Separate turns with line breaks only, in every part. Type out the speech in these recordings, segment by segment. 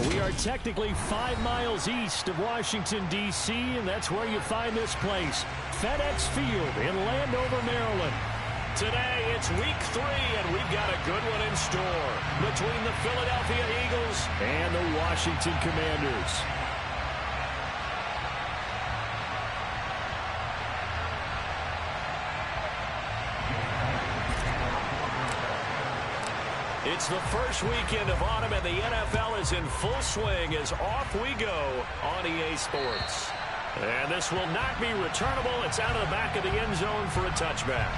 We are technically 5 miles east of Washington, D.C., and that's where you find this place, FedEx Field in Landover, Maryland. Today, it's week 3, and we've got a good one in store between the Philadelphia Eagles and the Washington Commanders. It's the first weekend of autumn, and the NFL is in full swing as off we go on EA Sports. And this will not be returnable. It's out of the back of the end zone for a touchback.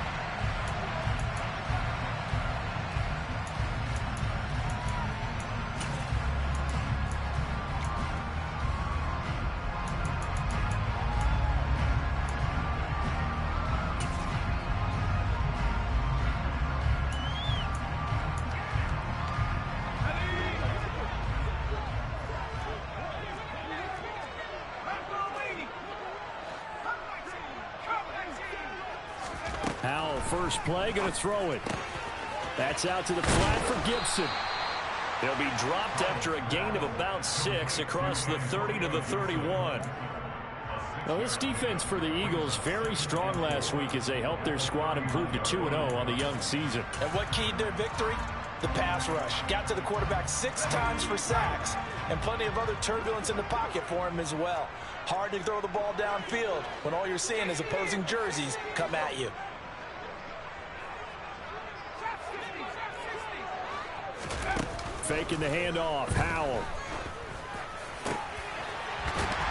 Howell, first play, going to throw it. That's out to the flat for Gibson. He'll be dropped after a gain of about 6 across the 30 to the 31. Now, this defense for the Eagles very strong last week as they helped their squad improve to 2-0 on the young season.
And what keyed their victory? The pass rush. Got to the quarterback 6 times for sacks, and plenty of other turbulence in the pocket for him as well. Hard to throw the ball downfield when all you're seeing is opposing jerseys come at you.
Faking the handoff. Howell.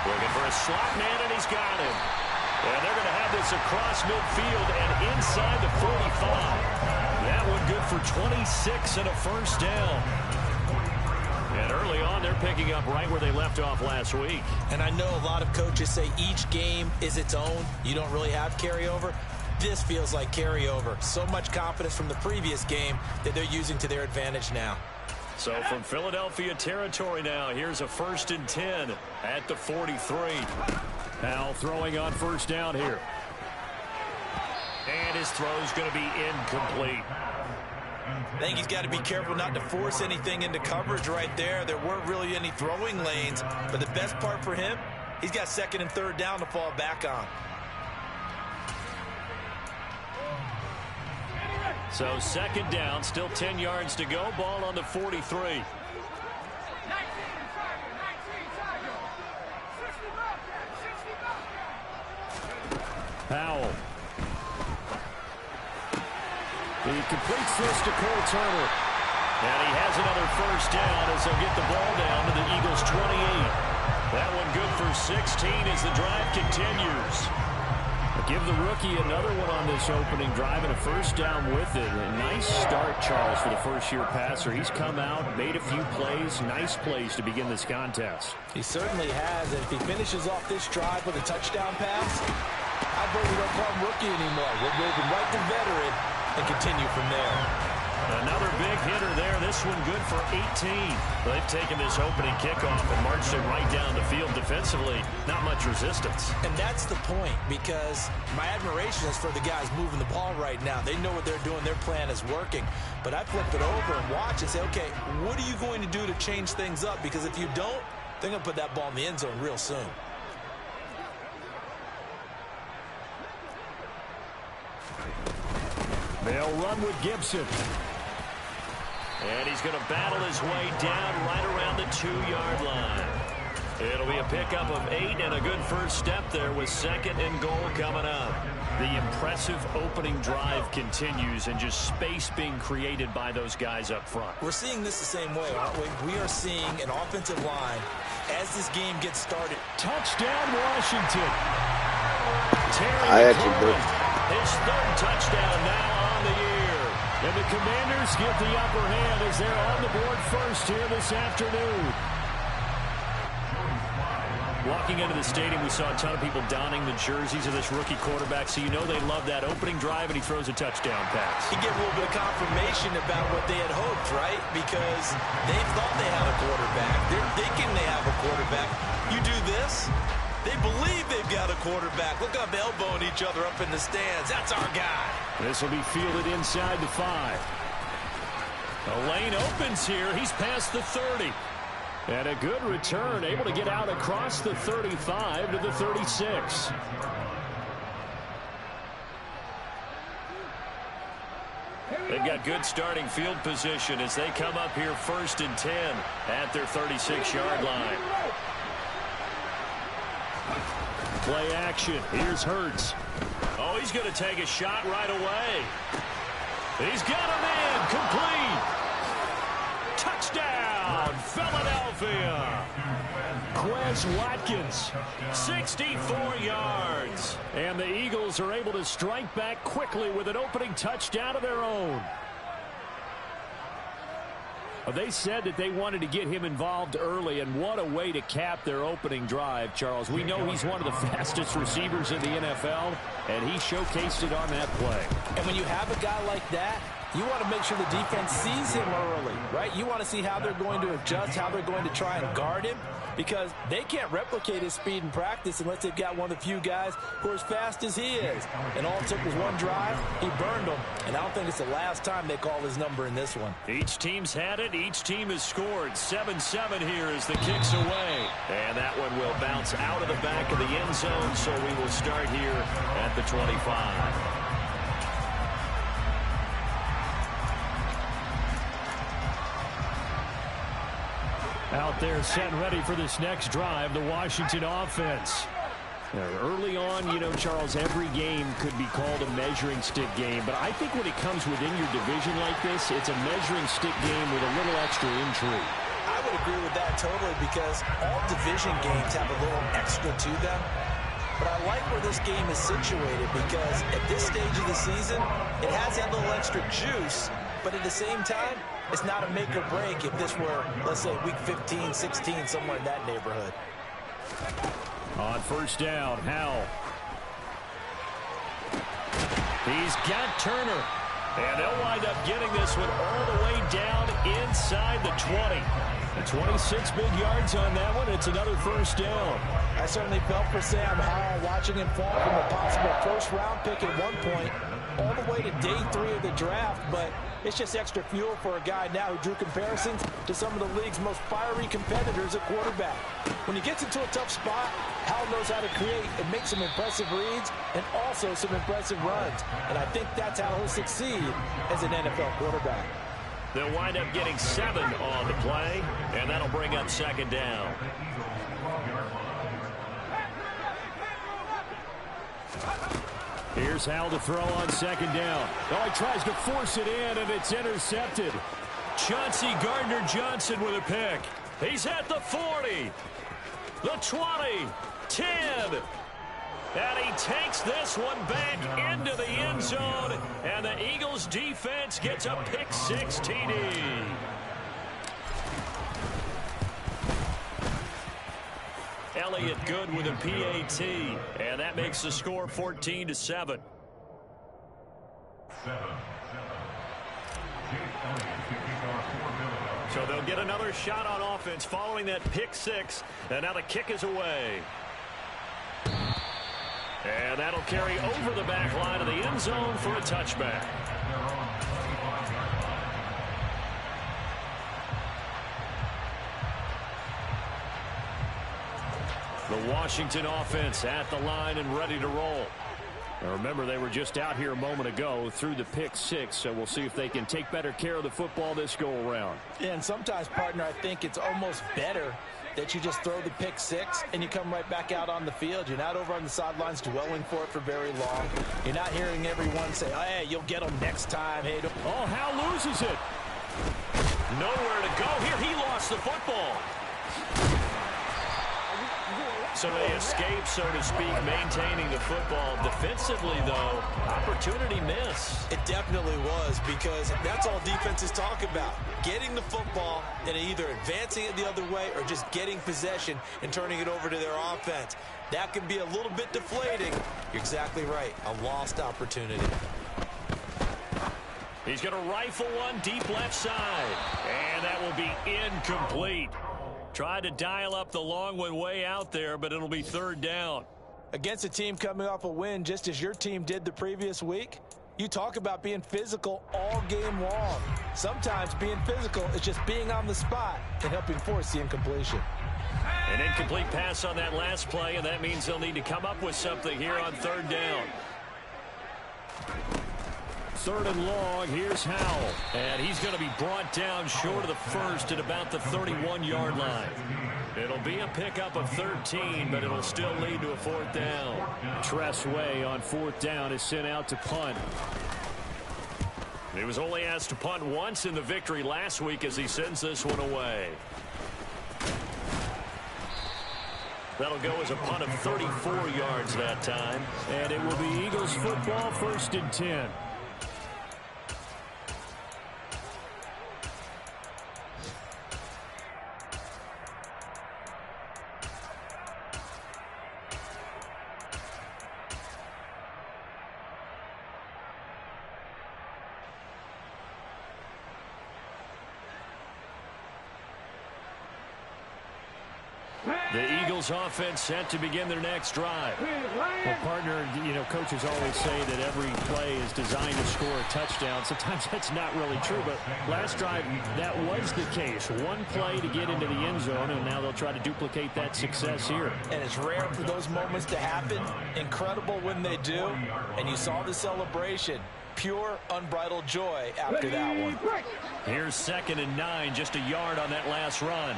Looking for a slot man, and he's got him. And they're going to have this across midfield and inside the 45. That one good for 26 and a first down. And early on, they're picking up right where they left off last week.
And I know a lot of coaches say each game is its own. You don't really have carryover. This feels like carryover. So much confidence from the previous game that they're using to their advantage now.
So from Philadelphia territory now, here's a 1st and 10 at the 43. Now throwing on first down here. And his throw's going to be incomplete.
I think he's got to be careful not to force anything into coverage right there. There weren't really any throwing lanes, but the best part for him, he's got 2nd and 3rd down to fall back on.
So 2nd down, still 10 yards to go. Ball on the 43. Howell. He completes this to Cole Turner. And he has another first down as they'll get the ball down to the Eagles' 28. That one good for 16 as the drive continues. Give the rookie another one on this opening drive and a first down with it. A nice start, Charles, for the first-year passer. He's come out, made a few plays, nice plays to begin this contest.
He certainly has, and if he finishes off this drive with a touchdown pass, I vote we don't call him rookie anymore. We'll move him right to veteran and continue from there.
Another big hitter there. This one good for 18. They've taken this opening kickoff and marched it right down the field defensively. Not much resistance.
And that's the point, because my admiration is for the guys moving the ball right now. They know what they're doing. Their plan is working. But I flip it over and watch and say, okay, what are you going to do to change things up? Because if you don't, they're going to put that ball in the end zone real soon.
They'll run with Gibson. And he's going to battle his way down right around the 2-yard line. It'll be a pickup of 8 and a good first step there with 2nd and goal coming up. The impressive opening drive continues and just space being created by those guys up front.
We're seeing this the same way, aren't we? We are seeing an offensive line as this game gets started.
Touchdown, Washington. Terry Coleman, his 3rd touchdown now on the year. And the Commanders get the upper hand as they're on the board first here this afternoon. Walking into the stadium, we saw a ton of people donning the jerseys of this rookie quarterback, so you know they love that opening drive, and he throws a touchdown pass.
You get a little bit of confirmation about what they had hoped, right? Because they thought they had a quarterback. They're thinking they have a quarterback. You do this, they believe they've got a quarterback. Look up, elbowing each other up in the stands. That's our guy.
This will be fielded inside the 5. The lane opens here. He's past the 30. And a good return, able to get out across the 35 to the 36. They've got good starting field position as they come up here 1st and 10 at their 36-yard line. Play action. Here's Hurts. Oh, he's going to take a shot right away. He's got him in. Complete. Touchdown, Philadelphia. Quez Watkins, 64 yards. And the Eagles are able to strike back quickly with an opening touchdown of their own. They said that they wanted to get him involved early, and what a way to cap their opening drive, Charles. We know he's one of the fastest receivers in the NFL, and he showcased it on that play.
And when you have a guy like that, you want to make sure the defense sees him early, right? You want to see how they're going to adjust, how they're going to try and guard him, because they can't replicate his speed in practice unless they've got one of the few guys who are as fast as he is. And all it took was one drive. He burned them. And I don't think it's the last time they call his number in this one.
Each team's had it. Each team has scored. 7-7 here as the kick's away. And that one will bounce out of the back of the end zone, so we will start here at the 25. Out there set and ready for this next drive, the Washington offense. Early on, you know, Charles, every game could be called a measuring stick game. But I think when it comes within your division like this, it's a measuring stick game with a little extra intrigue.
I would agree with that totally, because all division games have a little extra to them. But I like where this game is situated, because at this stage of the season, it has that little extra juice. But at the same time, it's not a make or break if this were, let's say, week 15, 16, somewhere in that neighborhood.
On first down, Howell. He's got Turner. And they'll wind up getting this one all the way down inside the 20. And 26 big yards on that one. It's another first down.
I certainly felt for Sam Howell watching him fall from a possible first-round pick at one point all the way to day 3 of the draft. But it's just extra fuel for a guy now who drew comparisons to some of the league's most fiery competitors at quarterback. When he gets into a tough spot, Howell knows how to create and make some impressive reads and also some impressive runs. And I think that's how he'll succeed as an NFL quarterback.
They'll wind up getting 7 on the play, and that'll bring up second down. Here's Howell to throw on second down. Oh, he tries to force it in, and it's intercepted. Chauncey Gardner-Johnson with a pick. He's at the 40, the 20, 10. And he takes this one back into the end zone, and the Eagles defense gets a pick-6 TD. Elliott Good with a PAT, and that makes the score 14-7. So they'll get another shot on offense following that pick-6, and now the kick is away. And that'll carry over the back line of the end zone for a touchback. The Washington offense at the line and ready to roll. Now remember, they were just out here a moment ago through the pick-6, so we'll see if they can take better care of the football this go-around.
And sometimes, partner, I think it's almost better that you just throw the pick-6 and you come right back out on the field. You're not over on the sidelines dwelling for it for very long. You're not hearing everyone say, oh, hey, you'll get them next time. Hey, don't.
Oh, Howell loses it. Nowhere to go here. He lost the football. So they escape, so to speak, maintaining the football. Defensively, though, opportunity miss.
It definitely was, because that's all defenses talk about. Getting the football and either advancing it the other way or just getting possession and turning it over to their offense. That can be a little bit deflating. You're exactly right. A lost opportunity.
He's going to rifle one deep left side. And that will be incomplete. Tried to dial up the long one way out there, but it'll be third down.
Against a team coming off a win just as your team did the previous week, You talk about being physical all game long. Sometimes being physical is just being on the spot and helping force the incompletion.
An incomplete pass on that last play, and that means they'll need to come up with something here on third down. Third and long, here's Howell. And he's going to be brought down short of the first at about the 31-yard line. It'll be a pickup of 13, but it'll still lead to a fourth down. Tress Way on fourth down is sent out to punt. He was only asked to punt once in the victory last week as he sends this one away. That'll go as a punt of 34 yards that time. And it will be Eagles football, 1st and 10. The Eagles offense set to begin their next drive.
Well, partner, coaches always say that every play is designed to score a touchdown. Sometimes that's not really true, but last drive, that was the case. One play to get into the end zone, and now they'll try to duplicate that success here.
And it's rare for those moments to happen. Incredible when they do. And you saw the celebration. Pure, unbridled joy after that one.
Here's 2nd and 9, just a yard on that last run.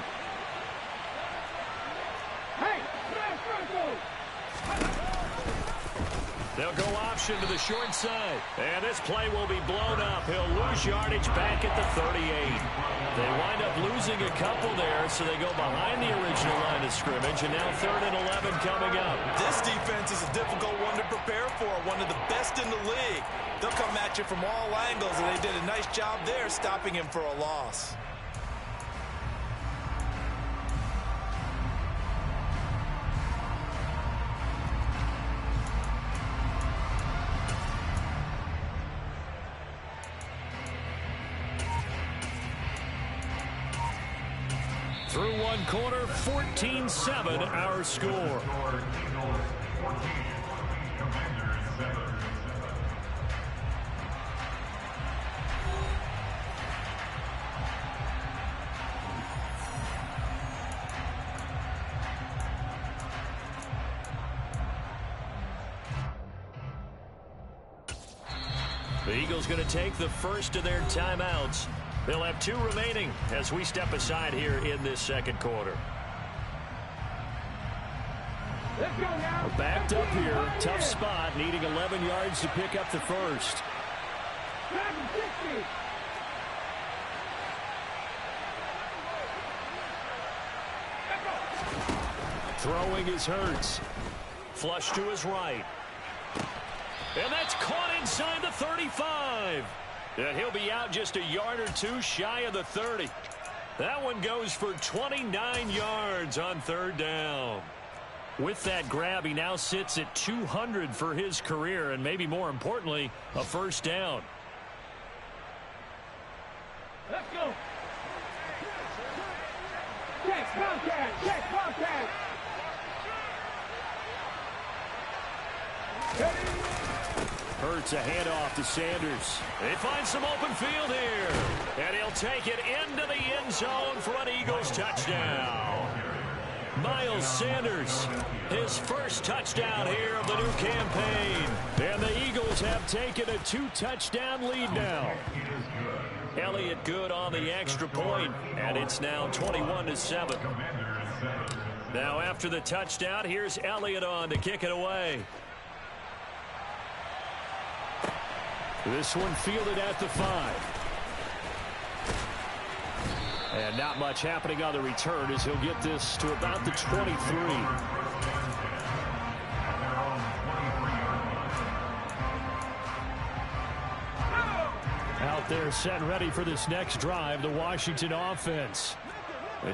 They'll go option to the short side. And this play will be blown up. He'll lose yardage back at the 38. They wind up losing a couple there, so they go behind the original line of scrimmage. And now 3rd and 11 coming up.
This defense is a difficult one to prepare for. One of the best in the league. They'll come at you from all angles, and they did a nice job there stopping him for a loss.
Through one quarter, 14-7 our score. The Eagles going to take the first of their timeouts. They'll have 2 remaining as we step aside here in this second quarter.
Let's go now.
We're backed up here. Tough spot, needing 11 yards to pick up the first. Throwing is Hurts. Flush to his right. And that's caught inside the 35. And he'll be out just a yard or 2 shy of the 30. That one goes for 29 yards on 3rd down. With that grab, he now sits at 200 for his career, and maybe more importantly, a first down.
Let's go. Check contact. Check contact.
Hurts a handoff to Sanders. They find some open field here. And he'll take it into the end zone for an Eagles touchdown. Miles Sanders, his first touchdown here of the new campaign. And the Eagles have taken a 2-touchdown lead now. Elliott good on the extra point, and it's now 21-7. Now after the touchdown, here's Elliott on to kick it away. This one fielded at the 5. And not much happening on the return as he'll get this to about the 23. Out there set ready for this next drive, the Washington offense.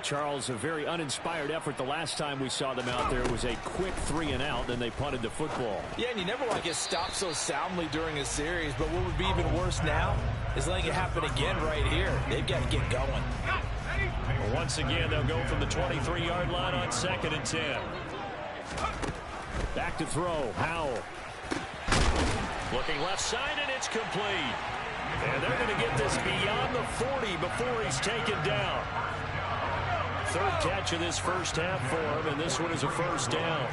Charles, a very uninspired effort the last time we saw them out there. It was a quick 3-and-out, then they punted the football.
Yeah, and you never want to get stopped so soundly during a series, but what would be even worse now is letting it happen again right here. They've got to get going.
Well, once again, they'll go from the 23-yard line on 2nd and 10. Back to throw, Howell. Looking left side, and it's complete. And they're going to get this beyond the 40 before he's taken down. Third catch of this first half for him, and this one is a first down.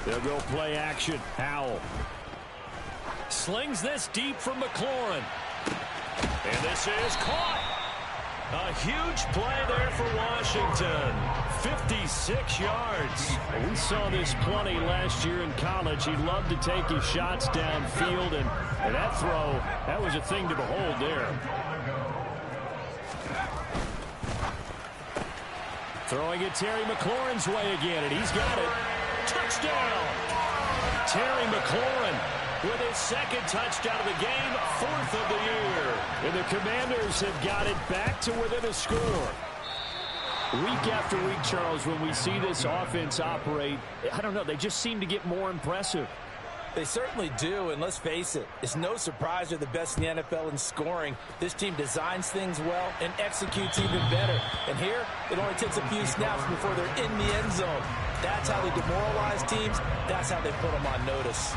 They'll go play action. Howell slings this deep from McLaurin. And this is caught. A huge play there for Washington. 56 yards. We saw this plenty last year in college. He loved to take his shots downfield, and that throw, that was a thing to behold there. Throwing it Terry McLaurin's way again, and he's got it. Touchdown! Terry McLaurin with his second touchdown of the game, fourth of the year. And the Commanders have got it back to within a score. Week after week, Charles, when we see this offense operate, I don't know, they just seem to get more impressive.
They certainly do, and let's face it, it's no surprise they're the best in the NFL in scoring. This team designs things well and executes even better. And here, it only takes a few snaps before they're in the end zone. That's how they demoralize teams. That's how they put them on notice.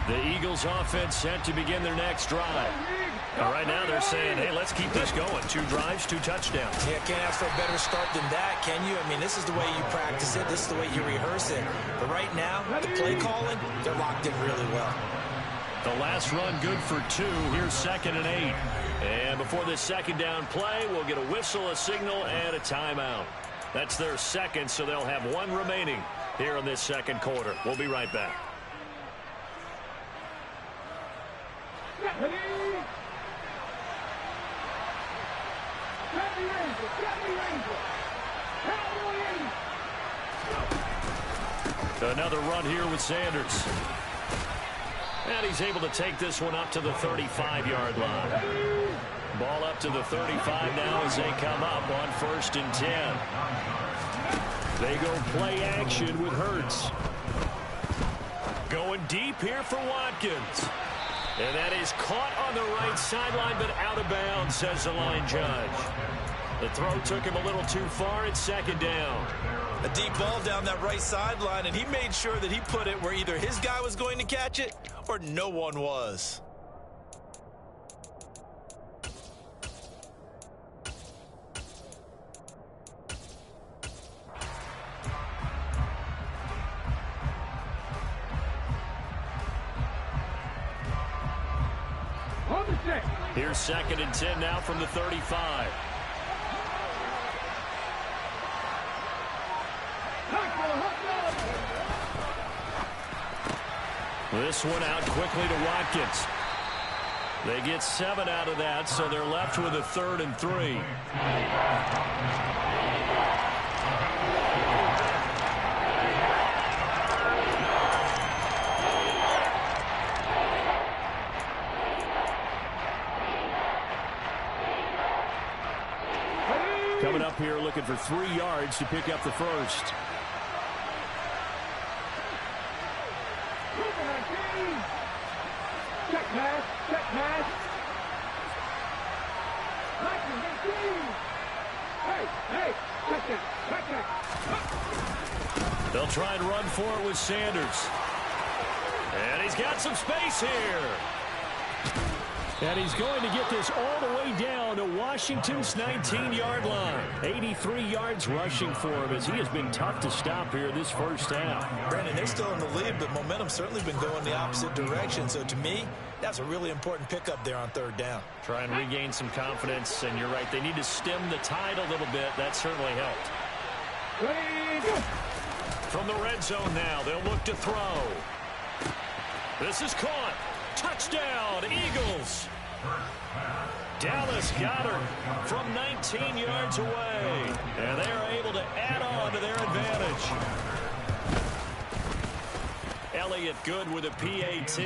The Eagles offense set to begin their next drive. And right now they're saying, hey, let's keep this going. 2 drives, 2 touchdowns.
Yeah, can't ask for a better start than that, can you? I mean, this is the way you practice it. This is the way you rehearse it. But right now, the play calling, they're locked in really well.
The last run good for 2. Here's 2nd and 8. And before this second down play, we'll get a whistle, a signal, and a timeout. That's their second, so they'll have 1 remaining here in this second quarter. We'll be right back. Another run here with Sanders. And he's able to take this one up to the 35-yard line. Ball up to the 35 now as they come up on 1st and 10. They go play action with Hurts. Going deep here for Watkins. And that is caught on the right sideline, but out of bounds, says the line judge. The throw took him a little too far. It's 2nd down.
A deep ball down that right sideline, and he made sure that he put it where either his guy was going to catch it or no one was.
Here's 2nd and 10 now from the 35. This one out quickly to Watkins. They get 7 out of that, so they're left with a 3rd and 3. Coming up here looking for 3 yards to pick up the first.
Check pass, check pass. Hey, check that.
They'll try and run for it with Sanders. And he's got some space here. And he's going to get this all the way down to Washington's 19-yard line. 83 yards rushing for him as he has been tough to stop here this first half.
Brandon, they're still in the lead, but momentum's certainly been going the opposite direction. So to me, that's a really important pickup there on 3rd down.
Try and regain some confidence, and you're right. They need to stem the tide a little bit. That certainly helped. From the red zone now, they'll look to throw. This is caught. Touchdown, Eagles. Dallas Goedert from 19 yards away. And they are able to add on to their advantage. Elliott good with a PAT.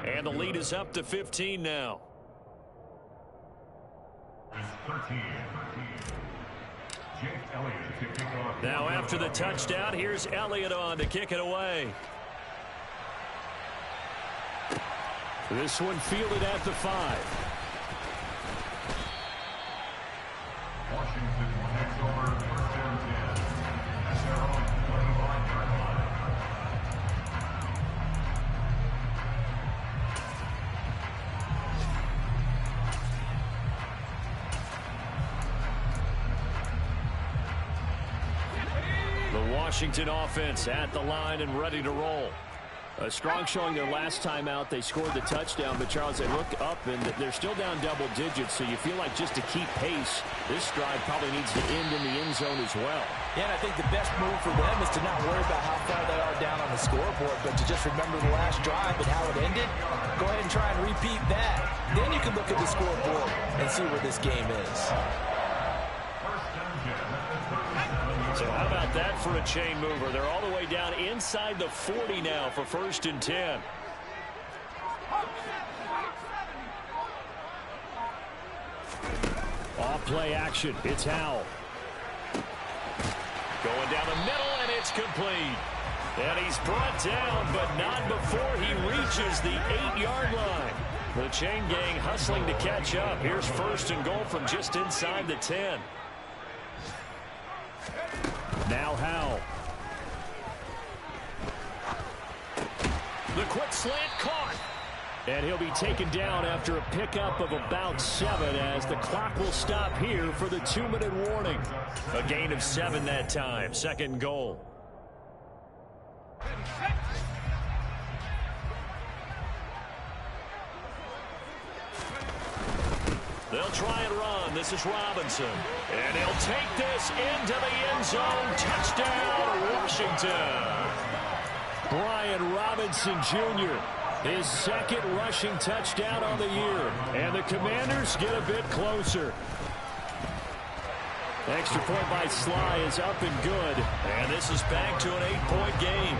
And the lead is up to 15 now. Now after the touchdown, here's Elliott on to kick it away.
This one fielded at the 5.
Washington takes over first and 10 at their own 1-yard line.
The Washington offense at the line and ready to roll. A strong showing their last time out. They scored the touchdown, but Charles, they look up and they're still down double digits, so you feel like just to keep pace, this drive probably needs to end in the end zone as well.
Yeah, and I think the best move for them is to not worry about how far they are down on the scoreboard, but to just remember the last drive and how it ended. Go ahead and try and repeat that. Then you can look at the scoreboard and see where this game is.
So how about that for a chain mover? They're all the way down inside the 40 now for 1st and 10.
Off play action. It's Howell.
Going down the middle, and it's complete. And he's brought down, but not before he reaches the 8-yard line. The chain gang hustling to catch up. Here's 1st and goal from just inside the 10.
Now Howell.
The quick slant caught.
And he'll be taken down after a pickup of about 7 as the clock will stop here for the 2-minute warning.
A gain of 7 that time. 2nd and goal. They'll try and run. This is Robinson. And he'll take this into the end zone. Touchdown, Washington.
Brian Robinson Jr., his 2nd rushing touchdown on the year. And the Commanders get a bit closer. Extra point by Sly is up and good.
And this is back to an 8-point game.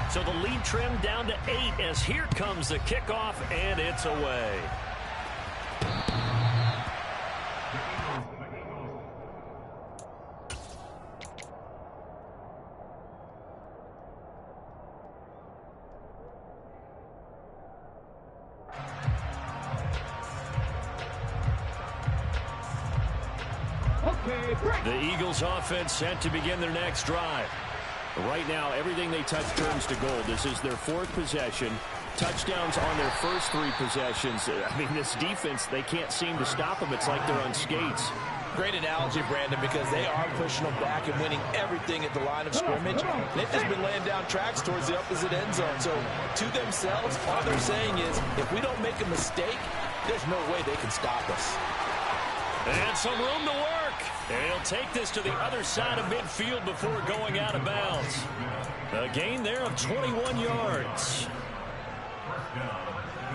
So the lead trimmed down to 8 as here comes the kickoff, and it's away. The Eagles offense set to begin their next drive.
Right now, everything they touch turns to gold. This is their 4th possession. Touchdowns on their first 3 possessions. I mean, this defense, they can't seem to stop them. It's like they're on skates.
Great analogy, Brandon, because they are pushing them back and winning everything at the line of scrimmage. They've just been laying down tracks towards the opposite end zone. So to themselves, all they're saying is, if we don't make a mistake, there's no way they can stop us.
And some room to work. And he'll take this to the other side of midfield before going out of bounds. A gain there of 21 yards.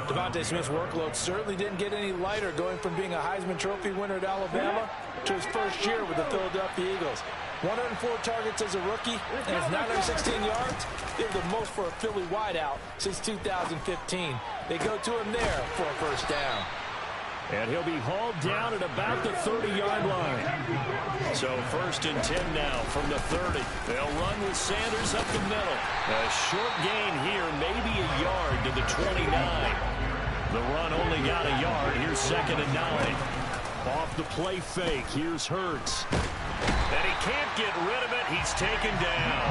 Devontae Smith's workload certainly didn't get any lighter, going from being a Heisman Trophy winner at Alabama to his first year with the Philadelphia Eagles. 104 targets as a rookie, and his 916 yards. They're the most for a Philly wideout since 2015. They go to him there for a first down.
And he'll be hauled down at about the 30-yard line.
So 1st and 10 now from the 30. They'll run with Sanders up the middle. A short gain here, maybe a yard to the 29. The run only got a yard. Here's 2nd and 9.
Off the play fake, here's Hurts.
And he can't get rid of it. He's taken down.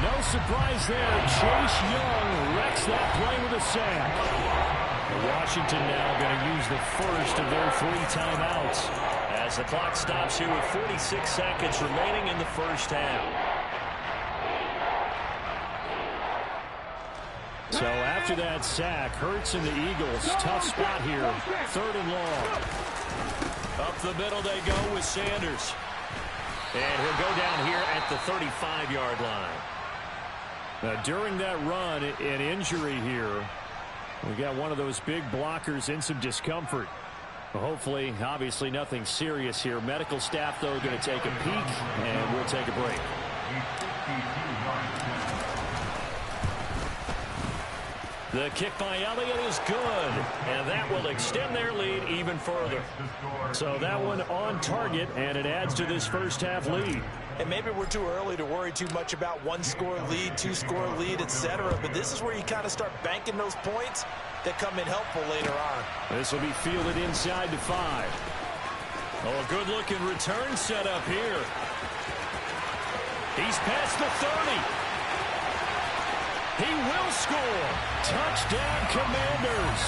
No surprise there. Chase Young wrecks that play with a sack. Washington now going to use the first of their 3 timeouts.
As the clock stops here with 46 seconds remaining in the first half.
So after that sack, Hurts and the Eagles, tough spot here. 3rd and long.
Up the middle they go with Sanders. And he'll go down here at the 35-yard line.
Now, during that run, an injury here. We got one of those big blockers in some discomfort. Hopefully, obviously, nothing serious here. Medical staff, though, going to take a peek, and we'll take a break.
The kick by Elliott is good, and that will extend their lead even further.
So that one on target, and it adds to this first half lead.
And maybe we're too early to worry too much about one-score lead, two-score lead, etc. But this is where you kind of start banking those points that come in helpful later on.
This will be fielded inside to 5.
Oh, a good-looking return set up here. He's past the 30. He will score. Touchdown, Commanders.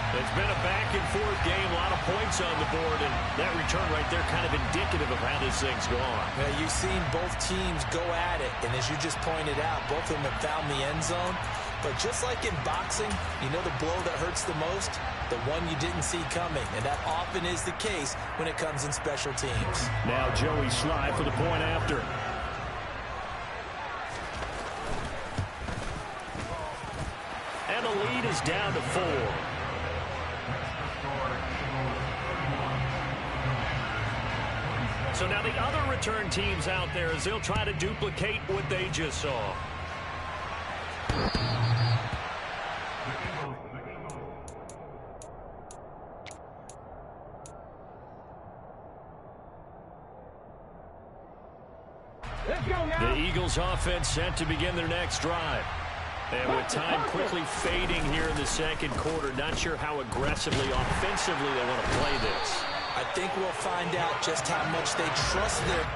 It's been a back-and-forth game, a lot of points on the board, and that return right there kind of indicative of how this thing's gone.
Yeah, you've seen both teams go at it, and as you just pointed out, both of them have found the end zone. But just like in boxing, you know the blow that hurts the most? The one you didn't see coming, and that often is the case when it comes in special teams.
Now Joey Slye for the point after.
And the lead is down to 4. So now the other return teams out there as they'll try to duplicate what they just saw. The Eagles offense set to begin their next drive. And with time quickly fading here in the second quarter, not sure how aggressively, offensively they want to play this.
I think we'll find out just how much they trust their...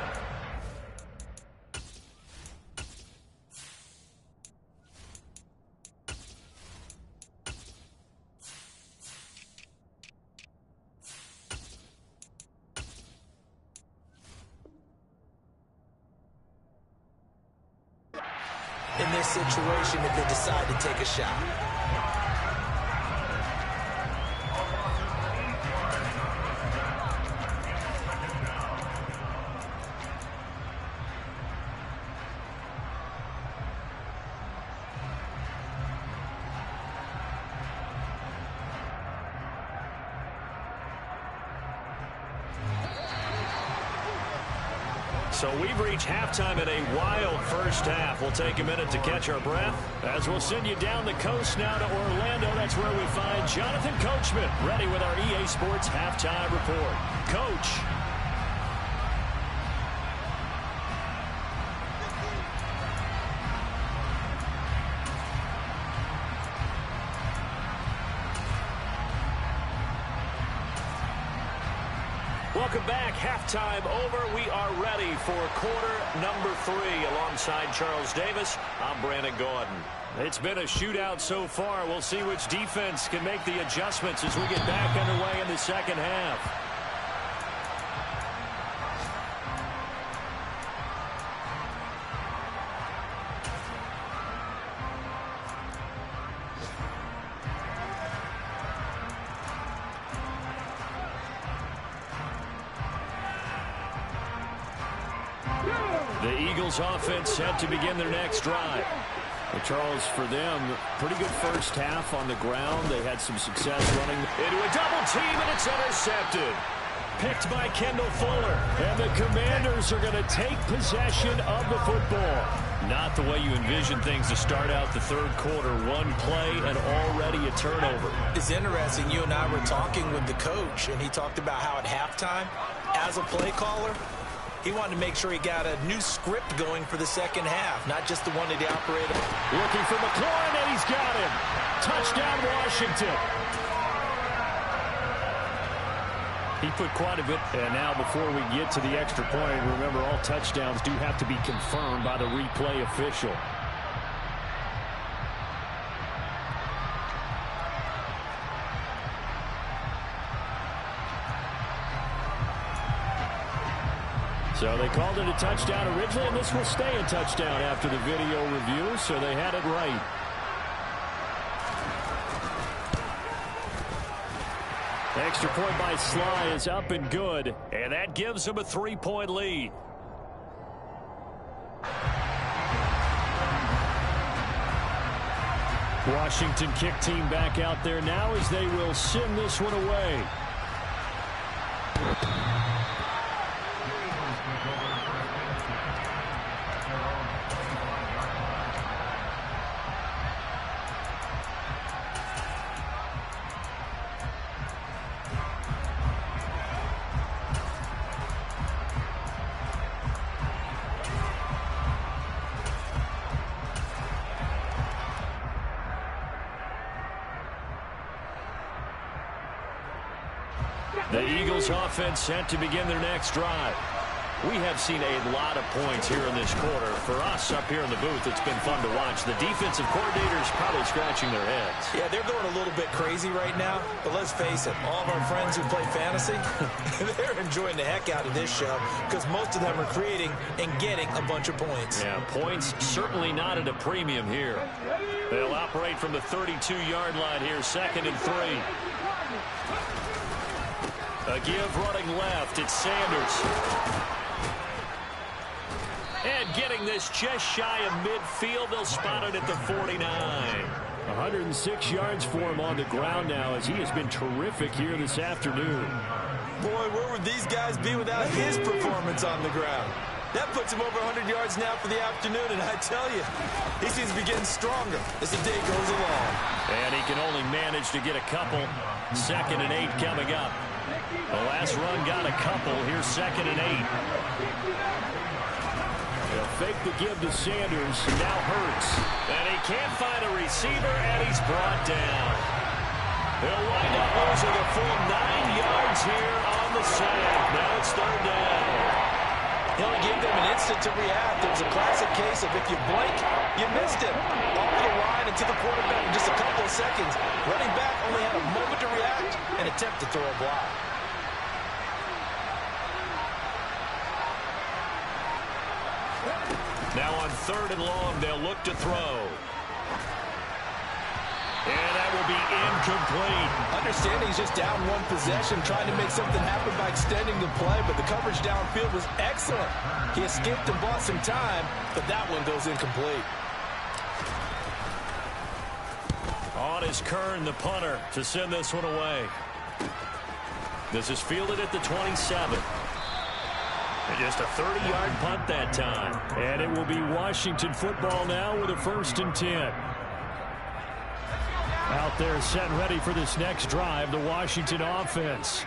in this situation if they decide to take a shot.
So we've reached halftime in a wild first half. We'll take a minute to catch our breath as we'll send you down the coast now to Orlando. That's where we find Jonathan Coachman ready with our EA Sports halftime report. Coach. Welcome back. Halftime over. We are ready for quarter number 3 alongside Charles Davis. I'm Brandon Gaudin. It's been a shootout so far. We'll see which defense can make the adjustments as we get back underway in the second half. The Eagles offense set to begin their next drive.
Well, Charles, for them, pretty good first half on the ground. They had some success running
into a double team, and it's intercepted. Picked by Kendall Fuller.
And the Commanders are going to take possession of the football.
Not the way you envision things to start out the third quarter. One play and already a turnover.
It's interesting. You and I were talking with the coach, and he talked about how at halftime, as a play caller, he wanted to make sure he got a new script going for the second half, not just the one that he operated.
Looking for McLaurin, and he's got him. Touchdown, Washington.
He put quite a bit.
And now before we get to the extra point, remember all touchdowns do have to be confirmed by the replay official. So they called it a touchdown originally, and this will stay a touchdown after the video review, so they had it right. Extra point by Slye is up and good.
And that gives them a 3-point lead.
Washington kick team back out there now as they will send this one away.
The Eagles offense set to begin their next drive. We have seen a lot of points here in this quarter. For us up here in the booth, it's been fun to watch. The defensive coordinators probably scratching their heads.
Yeah, they're going a little bit crazy right now. But let's face it, all of our friends who play fantasy, they're enjoying the heck out of this show because most of them are creating and getting a bunch of points.
Yeah, points certainly not at a premium here. They'll operate from the 32-yard line here, 2nd and 3. A give running left. It's Sanders. And getting this just shy of midfield, they'll spot it at the 49.
106 yards for him on the ground now as he has been terrific here this afternoon.
Boy, where would these guys be without his performance on the ground? That puts him over 100 yards now for the afternoon, and I tell you, he seems to be getting stronger as the day goes along.
And he can only manage to get a couple. 2nd and 8 coming up. The last run got a couple. Here's 2nd and 8.
They'll fake the give to Sanders. Now Hurts.
And he can't find a receiver, and he's brought down. He'll wind up losing a full 9 yards here on the sack. Now it's 3rd down.
He'll give them an instant to react. It was a classic case of if you blink, you missed him. Off the line and to the quarterback in just a couple of seconds. Running back only had a moment to react and attempt to throw a block.
Now on 3rd and long, they'll look to throw. And that will be incomplete.
Understanding he's just down one possession, trying to make something happen by extending the play, but the coverage downfield was excellent. He escaped and bought some time, but that one goes incomplete.
On is Kern, the punter, to send this one away. This is fielded at the 27. And just a 30-yard punt that time.
And it will be Washington football now with a 1st and 10. Out there set ready for this next drive, the Washington offense.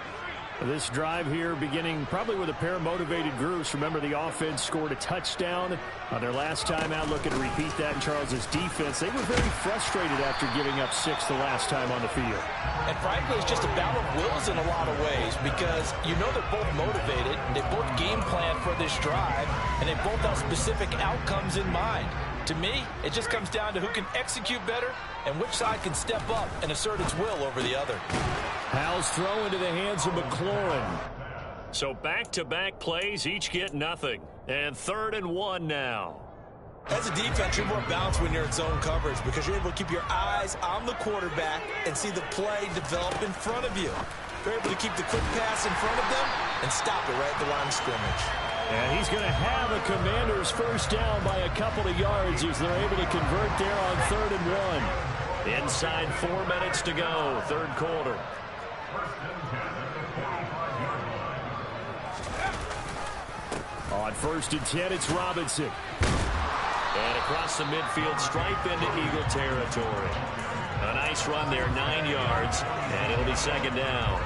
This drive here beginning probably with a pair of motivated groups. Remember, the offense scored a touchdown on their last time out. Looking to repeat that in Charles's defense. They were very frustrated after giving up 6 the last time on the field.
And frankly, it's just a battle of wills in a lot of ways because you know they're both motivated. They both game plan for this drive, and they both have specific outcomes in mind. To me, it just comes down to who can execute better and which side can step up and assert its will over the other.
Howell's throw into the hands of McLaurin.
So back-to-back plays, each get nothing. And 3rd and 1 now.
As a defense, you're more balanced when you're in zone coverage because you're able to keep your eyes on the quarterback and see the play develop in front of you. You're able to keep the quick pass in front of them and stop it right at the line of scrimmage.
And he's going to have a Commanders 1st down by a couple of yards as they're able to convert there on 3rd and 1.
Inside 4 minutes to go, 3rd quarter.
On 1st and 10, it's Robinson.
And across the midfield, stripe into Eagle territory. A nice run there, 9 yards, and it'll be 2nd down.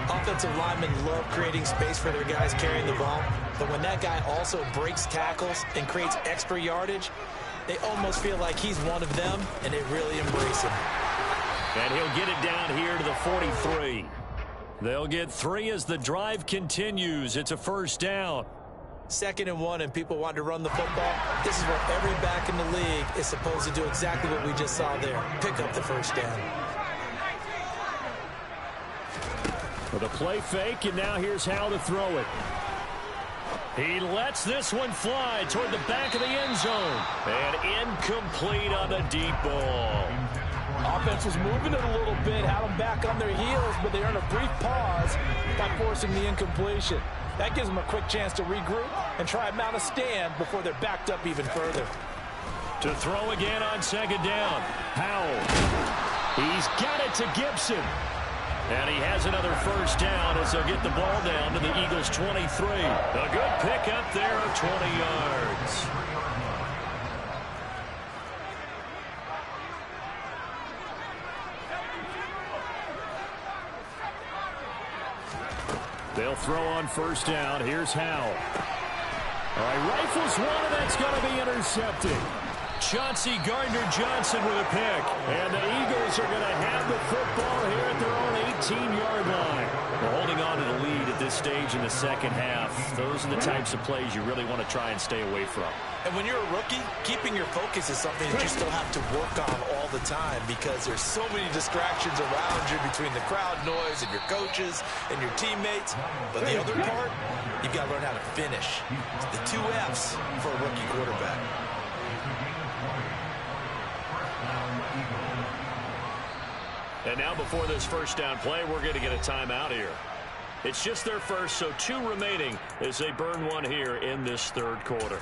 Offensive linemen love creating space for their guys carrying the ball, but when that guy also breaks tackles and creates extra yardage, they almost feel like he's one of them, and they really embrace him.
And he'll get it down here to the 43. They'll get 3 as the drive continues. It's a 1st down.
2nd and 1, and people want to run the football. This is where every back in the league is supposed to do exactly what we just saw there. Pick up the 1st down.
With a play fake, and now here's how to throw it.
He lets this one fly toward the back of the end zone. And incomplete on the deep ball.
Offense was moving it a little bit, had them back on their heels, but they earned a brief pause by forcing the incompletion. That gives them a quick chance to regroup and try and mount a stand before they're backed up even further.
To throw again on 2nd down.
Howell. He's got it to Gibson.
And he has another 1st down as they'll get the ball down to the Eagles' 23. A good pick up there of 20 yards.
They'll throw on 1st down. Here's Howell. All right, rifles one, and that's going to be intercepted. Chauncey Gardner-Johnson with a pick. And the Eagles are going to have the football here at their own 18-yard line. They're holding on to the lead at this stage in the second half. Those are the types of plays you really want to try and stay away from.
And when you're a rookie, keeping your focus is something that you still have to work on all the time because there's so many distractions around you between the crowd noise and your coaches and your teammates. But the other part, you've got to learn how to finish. It's the 2 F's for a rookie quarterback.
And now before this first down play, we're going to get a timeout here. It's just their first, so 2 remaining as they burn one here in this third quarter.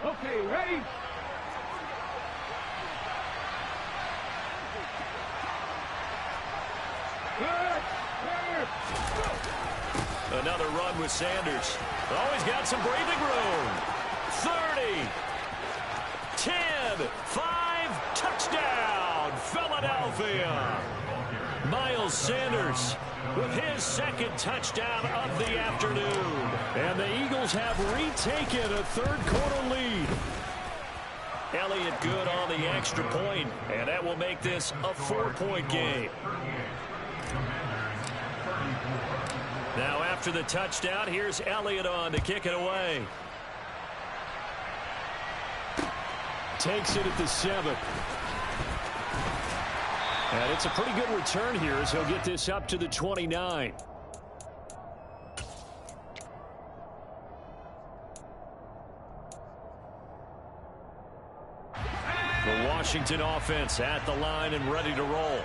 Okay, ready? Good.
Another run with Sanders. Always got some breathing room. 30, 10, 5, touchdown, Philadelphia. Miles Sanders with his second touchdown of the afternoon. And the Eagles have retaken a third-quarter lead. Elliott good on the extra point, and that will make this a 4-point game. Now after the touchdown, here's Elliott on to kick it away.
Takes it at the 7. And it's a pretty good return here as he'll get this up to the 29. The Washington offense at the line and ready to roll.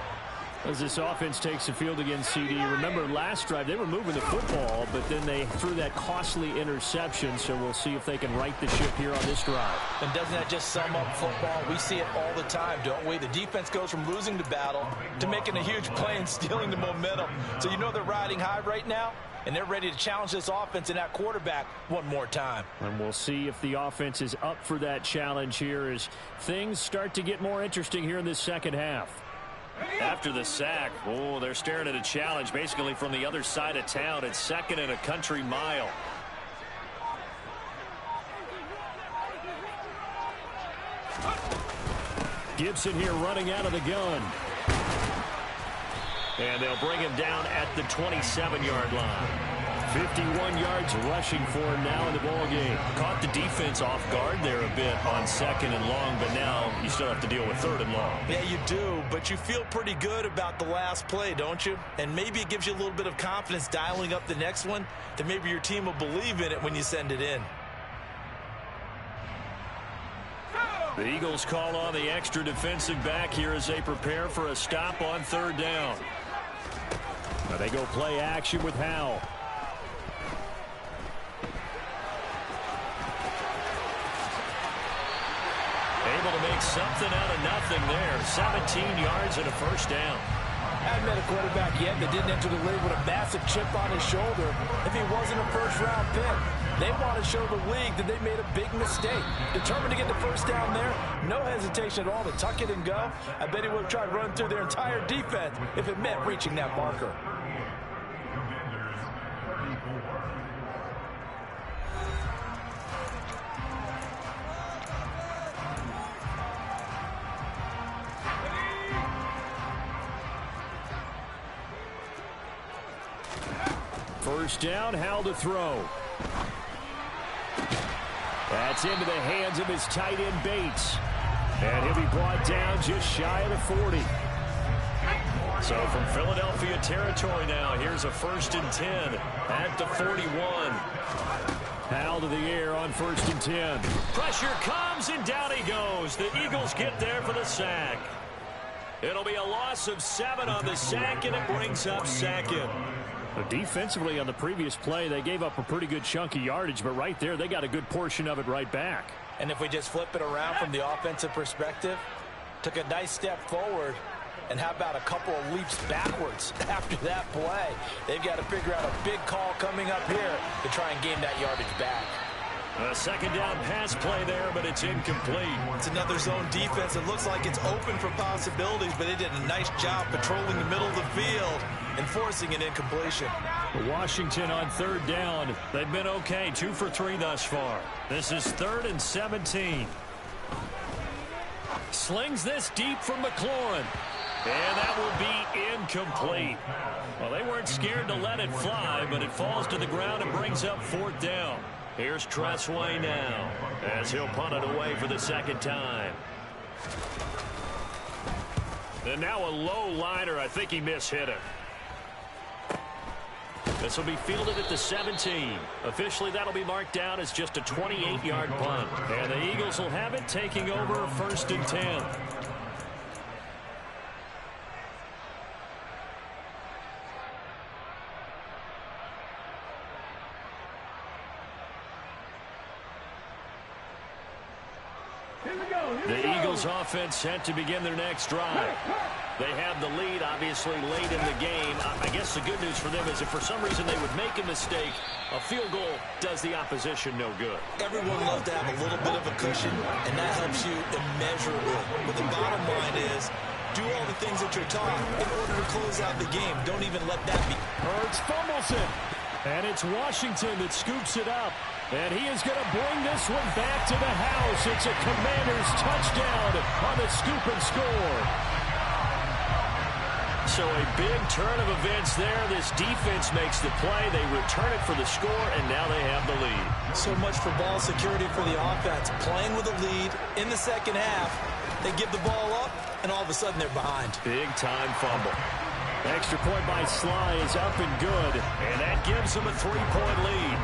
As this offense takes the field against CD, remember last drive they were moving the football, but then they threw that costly interception, so we'll see if they can right the ship here on this drive.
And doesn't that just sum up football? We see it all the time, don't we? The defense goes from losing the battle to making a huge play and stealing the momentum. So you know they're riding high right now, and they're ready to challenge this offense and that quarterback one more time.
And we'll see if the offense is up for that challenge here as things start to get more interesting here in this second half.
After the sack, they're staring at a challenge basically from the other side of town. It's 2nd and a country mile.
Gibson here running out of the gun.
And they'll bring him down at the 27-yard line.
51 yards rushing for him now in the ball game.
Caught the defense off guard there a bit on 2nd and long, but now you still have to deal with 3rd and long.
Yeah, you do, but you feel pretty good about the last play, don't you? And maybe it gives you a little bit of confidence dialing up the next one that maybe your team will believe in it when you send it in.
The Eagles call on the extra defensive back here as they prepare for a stop on 3rd down.
Now they go play action with Howell.
Able to make something out of nothing there. 17 yards and a first down.
Haven't met a quarterback yet that didn't enter the league with a massive chip on his shoulder if he wasn't a first-round pick. They want to show the league that they made a big mistake. Determined to get the first down there, no hesitation at all to tuck it and go. I bet he would have tried to run through their entire defense if it meant reaching that marker.
First down, Howell to throw. That's into the hands of his tight end, Bates. And he'll be brought down just shy of the 40.
So from Philadelphia territory now, here's a 1st and 10 at the 41.
Howell to the air on 1st and 10.
Pressure comes, and down he goes. The Eagles get there for the sack. It'll be a loss of 7 on the sack, and it brings up 2nd.
Defensively on the previous play, they gave up a pretty good chunk of yardage, but right there, they got a good portion of it right back.
And if we just flip it around from the offensive perspective, took a nice step forward, and how about a couple of leaps backwards after that play? They've got to figure out a big call coming up here to try and gain that yardage back.
A 2nd down pass play there, but it's incomplete.
It's another zone defense. It looks like it's open for possibilities, but they did a nice job patrolling the middle of the field and forcing an incompletion.
Washington on 3rd down. They've been okay, 2 for 3 thus far. This is 3rd and 17. Slings this deep from McLaurin. And that will be incomplete. Well, they weren't scared to let it fly, but it falls to the ground and brings up 4th down. Here's Tressway now as he'll punt it away for the 2nd time. And now a low liner. I think he mishit it. This will be fielded at the 17. Officially, that'll be marked down as just a 28-yard punt. And the Eagles will have it, taking over 1st and 10. The Eagles offense set to begin their next drive. They have the lead, obviously, late in the game. I guess the good news for them is if for some reason they would make a mistake, a field goal does the opposition no good.
Everyone loves to have a little bit of a cushion, and that helps you immeasurably. But the bottom line is, do all the things that you're taught in order to close out the game. Don't even let that be.
Hurts fumbles it. And it's Washington that scoops it up. And he is going to bring this one back to the house. It's a Commanders touchdown on the scoop and score.
So a big turn of events there. This defense makes the play. They return it for the score, and now they have the lead.
So much for ball security for the offense. Playing with a lead in the 2nd half. They give the ball up, and all of a sudden they're behind.
Big-time fumble.
Extra point by Sly is up and good.
And that gives them a 3-point lead.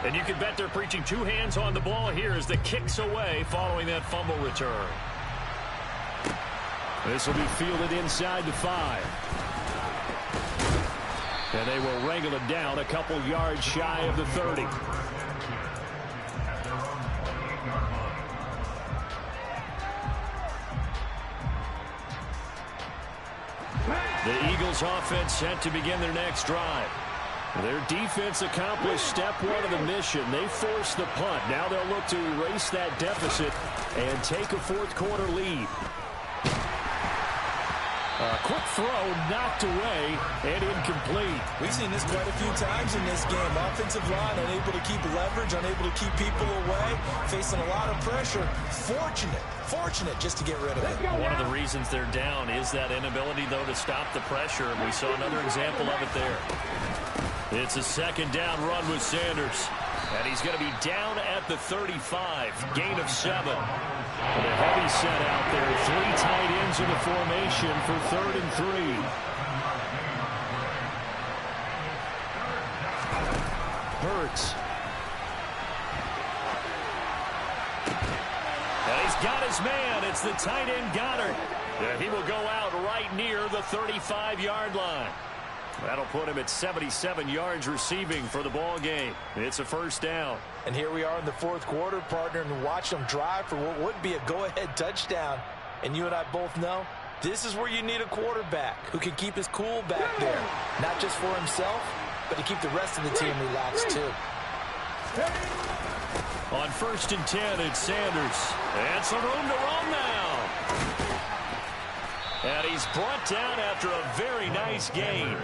And you can bet they're preaching 2 hands on the ball here as the kick's away following that fumble return.
This will be fielded inside the 5. And they will wrangle it down a couple yards shy of the 30.
The Eagles offense set to begin their next drive. Their defense accomplished step 1 of the mission. They forced the punt. Now they'll look to erase that deficit and take a 4th quarter lead.
A quick throw knocked away and incomplete.
We've seen this quite a few times in this game. Offensive line unable to keep leverage, unable to keep people away, facing a lot of pressure. Fortunate just to get rid of it.
One of the reasons they're down is that inability, though, to stop the pressure. And we saw another example of it there. It's a 2nd down run with Sanders. And he's going to be down at the 35. Gain of 7. And a heavy set out there. 3 tight ends in the formation for 3rd and 3.
Hurts.
And he's got his man. It's the tight end Goddard. And he will go out right near the 35-yard line. That'll put him at 77 yards receiving for the ball game. It's a 1st down.
And here we are in the 4th quarter, partner, and watch them drive for what would be a go-ahead touchdown. And you and I both know this is where you need a quarterback who can keep his cool back there. Not just for himself, but to keep the rest of the team relaxed too.
On 1st and 10, it's Sanders. And some room to run now. And he's brought down after a very nice gain.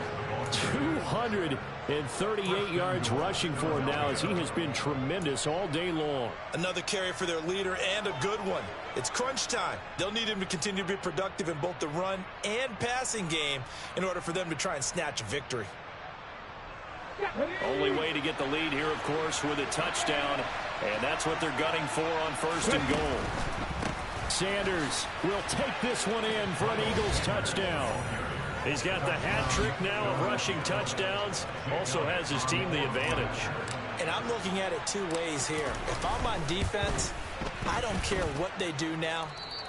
238 yards rushing for him now, as he has been tremendous all day long.
Another carry for their leader, and a good one. It's crunch time. They'll need him to continue to be productive in both the run and passing game in order for them to try and snatch a victory.
Only way to get the lead here, of course, with a touchdown. And that's what they're gunning for on 1st and goal.
Sanders will take this one in for an Eagles touchdown.
He's got the hat trick now of rushing touchdowns. Also has his team the advantage.
And I'm looking at it two ways here. If I'm on defense, I don't care what they do now.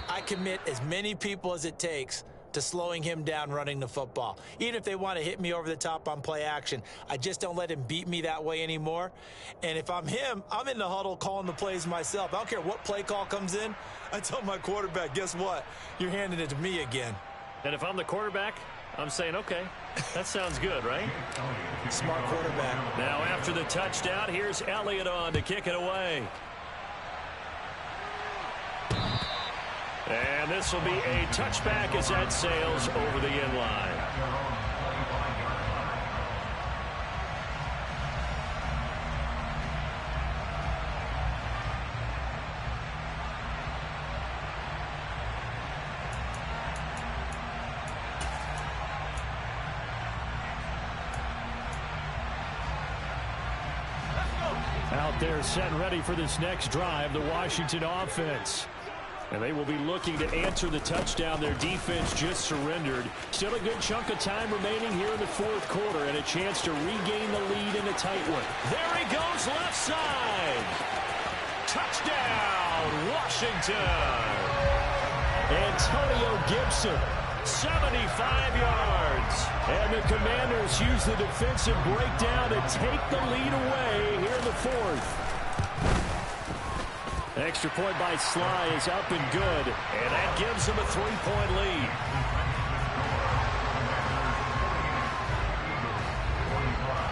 I commit as many people as it takes to slowing him down running the football. Even if they want to hit me over the top on play action, I just don't let him beat me that way anymore. And if I'm him, I'm in the huddle calling the plays myself. I don't care what play call comes in. I tell my quarterback, guess what? You're handing it to me again.
And if I'm the quarterback, I'm saying, okay, that sounds good, right?
Smart quarterback.
Now after the touchdown, here's Elliott on to kick it away. And this will be a touchback as that sails over the end line.
Out there set and ready for this next drive, the Washington offense. And they will be looking to answer the touchdown their defense just surrendered. Still a good chunk of time remaining here in the 4th quarter, and a chance to regain the lead in a tight one.
There he goes, left side. Touchdown, Washington.
Antonio Gibson,
75 yards.
and the Commanders use the defensive breakdown to take the lead away here in the 4th. Extra point by Sly is up and good.
And that gives them a 3-point lead.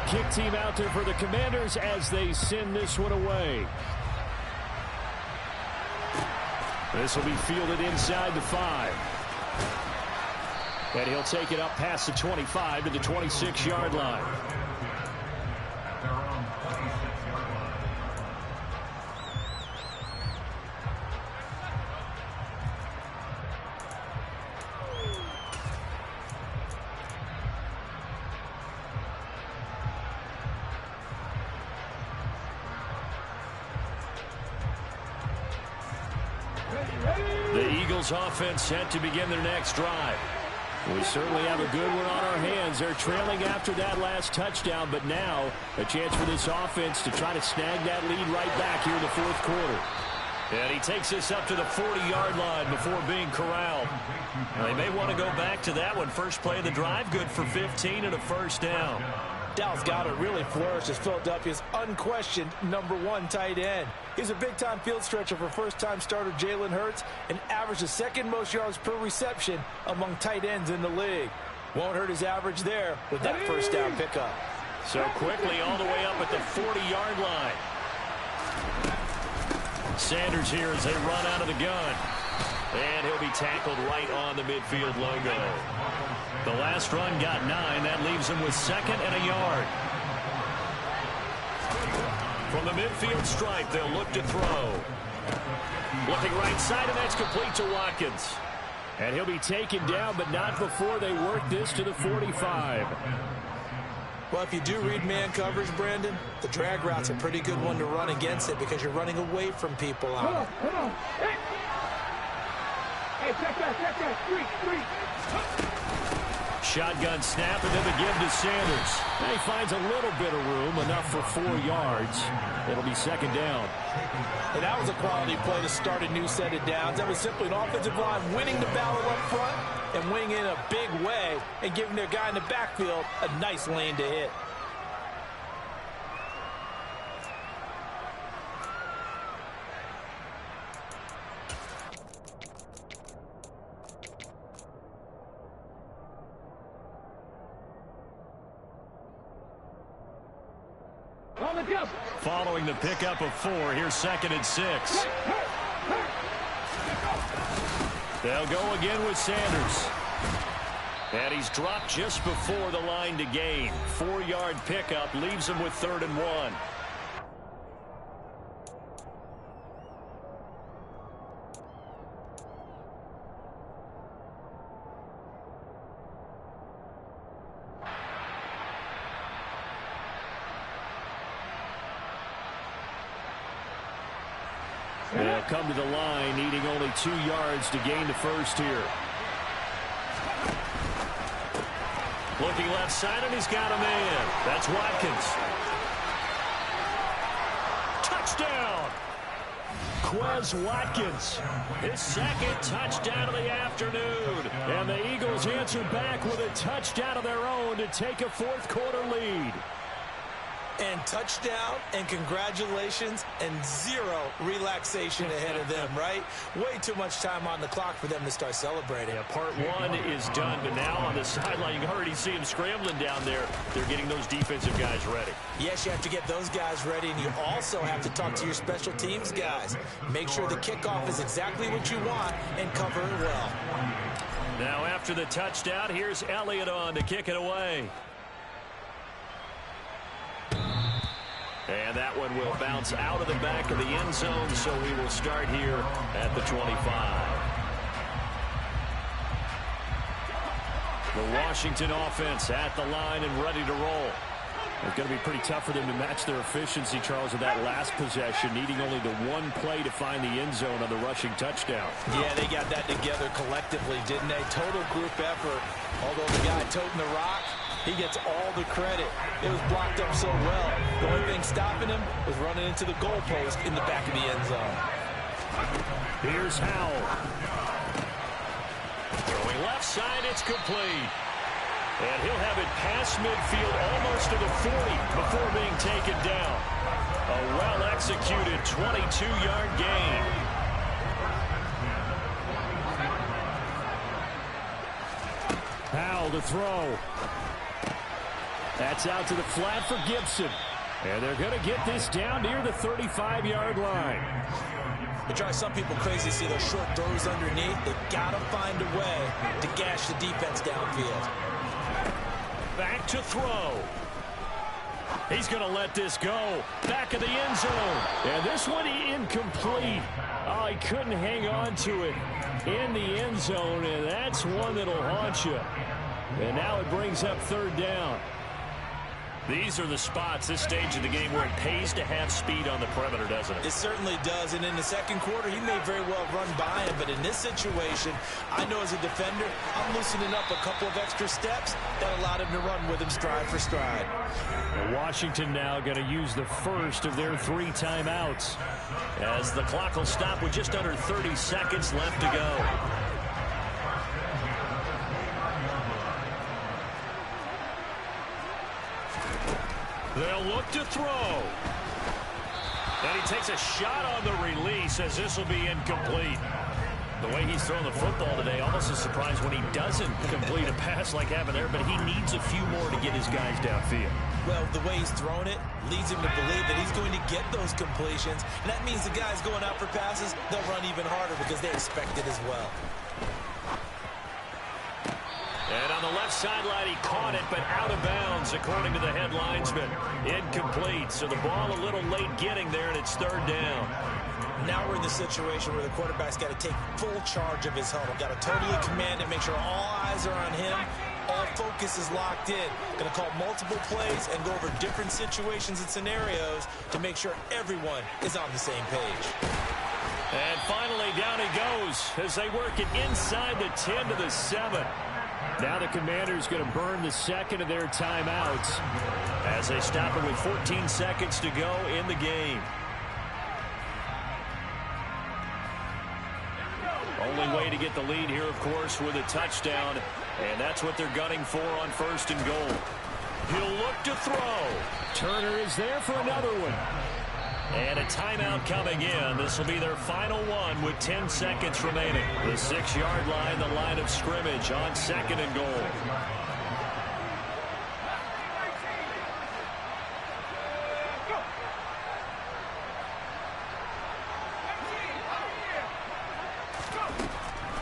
Kick team out there for the Commanders as they send this one away. This will be fielded inside the 5. And he'll take it up past the 25 to the 26-yard line.
The Eagles offense set to begin their next drive.
We certainly have a good one on our hands. They're trailing after that last touchdown, but now a chance for this offense to try to snag that lead right back here in the 4th quarter.
And he takes this up to the 40-yard line before being corralled. Now, they may want to go back to that one. First play of the drive, good for 15 and a first down.
Dallas Goedert really flourished as Philadelphia's unquestioned #1 tight end. He's a big-time field stretcher for first-time starter Jalen Hurts and averaged the 2nd most yards per reception among tight ends in the league. Won't hurt his average there with that first down pickup.
So quickly all the way up at the 40-yard line. Sanders here as they run out of the gun. And he'll be tackled right on the midfield logo. The last run got 9. That leaves him with 2nd and a yard. From the midfield stripe, they'll look to throw. Looking right side, and that's complete to Watkins.
And he'll be taken down, but not before they work this to the 45.
Well, if you do read man coverage, Brandon, the drag route's a pretty good one to run against it because you're running away from people on it.
Come on. Hey, check that. Street.
Shotgun snap, and then the give to Sanders.
And he finds a little bit of room, enough for 4 yards. It'll be 2nd down.
And that was a quality play to start a new set of downs. That was simply an offensive line winning the battle up front and winning in a big way and giving their guy in the backfield a nice lane to hit.
Following the pickup of 4, here's 2nd and 6. They'll go again with Sanders. And he's dropped just before the line to gain. 4-yard pickup leaves him with 3rd and 1.
They'll come to the line, needing only 2 yards to gain the first here.
Looking left side, and he's got a man. That's Watkins. Touchdown! Quez Watkins. His 2nd touchdown of the afternoon. And the Eagles answer back with a touchdown of their own to take a 4th quarter lead.
And touchdown, and congratulations, and 0 relaxation ahead of them, right? Way too much time on the clock for them to start celebrating.
Yeah, part 1 is done, but now on the sideline, you can already see him scrambling down there. They're getting those defensive guys ready.
Yes, you have to get those guys ready, and you also have to talk to your special teams guys. Make sure the kickoff is exactly what you want and cover it well.
Now after the touchdown, here's Elliott on to kick it away. And that one will bounce out of the back of the end zone, so we will start here at the 25. The Washington offense at the line and ready to roll.
It's going to be pretty tough for them to match their efficiency, Charles, of that last possession, needing only the 1 play to find the end zone on the rushing touchdown.
Yeah, they got that together collectively, didn't they? Total group effort. Although the guy toting the rock, he gets all the credit. It was blocked up so well. The only thing stopping him was running into the goalpost in the back of the end zone.
Here's Howell.
Throwing left side, it's complete. And he'll have it past midfield almost to the 40 before being taken down. A well-executed 22-yard gain.
Howell to throw. That's out to the flat for Gibson. And they're going to get this down near the 35-yard line.
It drives some people crazy to see those short throws underneath. They got to find a way to gash the defense downfield.
Back to throw. He's going to let this go. Back of the end zone.
And this one incomplete. Oh, he couldn't hang on to it in the end zone, and that's one that'll haunt you. And now it brings up 3rd down.
These are the spots, this stage of the game, where it pays to have speed on the perimeter, doesn't it?
It certainly does, and in the 2nd quarter, he may very well run by him, but in this situation, I know as a defender, I'm loosening up a couple of extra steps that allowed him to run with him stride for stride.
Well, Washington now going to use the first of their 3 timeouts.
As the clock will stop with just under 30 seconds left to go. They'll look to throw. And he takes a shot on the release as this will be incomplete. The way he's throwing the football today, almost a surprise when he doesn't complete a pass like happened there, but he needs a few more to get his guys downfield.
Well, the way he's thrown it leads him to believe that he's going to get those completions, and that means the guys going out for passes, they'll run even harder because they expect it as well.
And on the left sideline, he caught it, but out of bounds, according to the head linesman. Incomplete, so the ball a little late getting there, and it's 3rd down.
Now we're in the situation where the quarterback's got to take full charge of his huddle. Got to totally command it, make sure all eyes are on him. All focus is locked in. Going to call multiple plays and go over different situations and scenarios to make sure everyone is on the same page.
And finally, down he goes as they work it inside the 10 to the 7.
Now the Commanders going to burn the 2nd of their timeouts
as they stop it with 14 seconds to go in the game. Only way to get the lead here, of course, with a touchdown, and that's what they're gunning for on 1st and goal. He'll look to throw.
Turner is there for another one.
And a timeout coming in. This will be their final one with 10 seconds remaining. The 6-yard line, the line of scrimmage on 2nd and goal.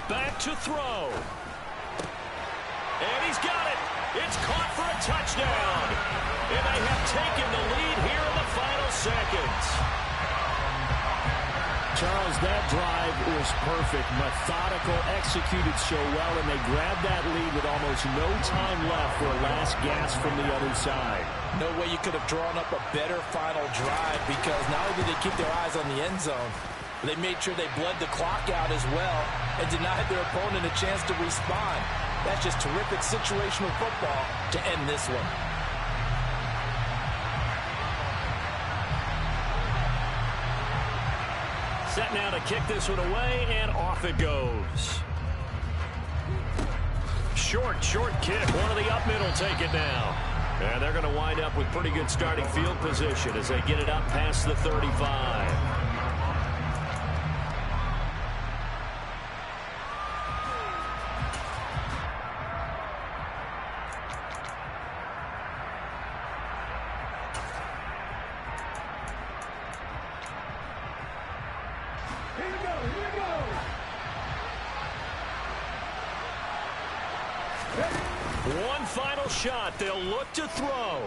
Back to throw. And he's got it. It's caught for a touchdown. And they have taken the lead here in the final seconds.
Charles, that drive was perfect. Methodical, executed so well, and they grabbed that lead with almost no time left for a last gasp from the other side.
No way you could have drawn up a better final drive, because not only did they keep their eyes on the end zone, but they made sure they bled the clock out as well and denied their opponent a chance to respond. That's just terrific situational football to end this one.
Set now to kick this one away, and off it goes. Short kick. One of the up middle take it now. And they're going to wind up with pretty good starting field position as they get it up past the 35. One final shot. They'll look to throw.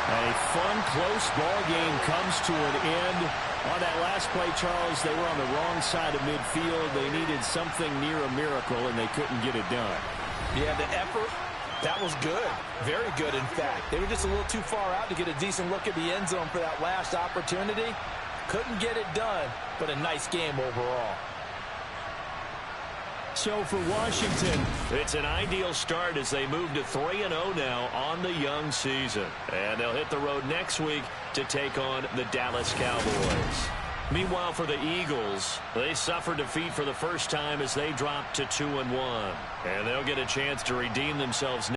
A fun, close ball game comes to an end. On that last play, Charles, they were on the wrong side of midfield. They needed something near a miracle, and they couldn't get it done.
Yeah, the effort, that was good. Very good, in fact. They were just a little too far out to get a decent look at the end zone for that last opportunity. Couldn't get it done, but a nice game overall.
So for Washington,
it's an ideal start as they move to 3-0 now on the young season. And they'll hit the road next week to take on the Dallas Cowboys. Meanwhile, for the Eagles, they suffered defeat for the first time as they dropped to 2-1. And they'll get a chance to redeem themselves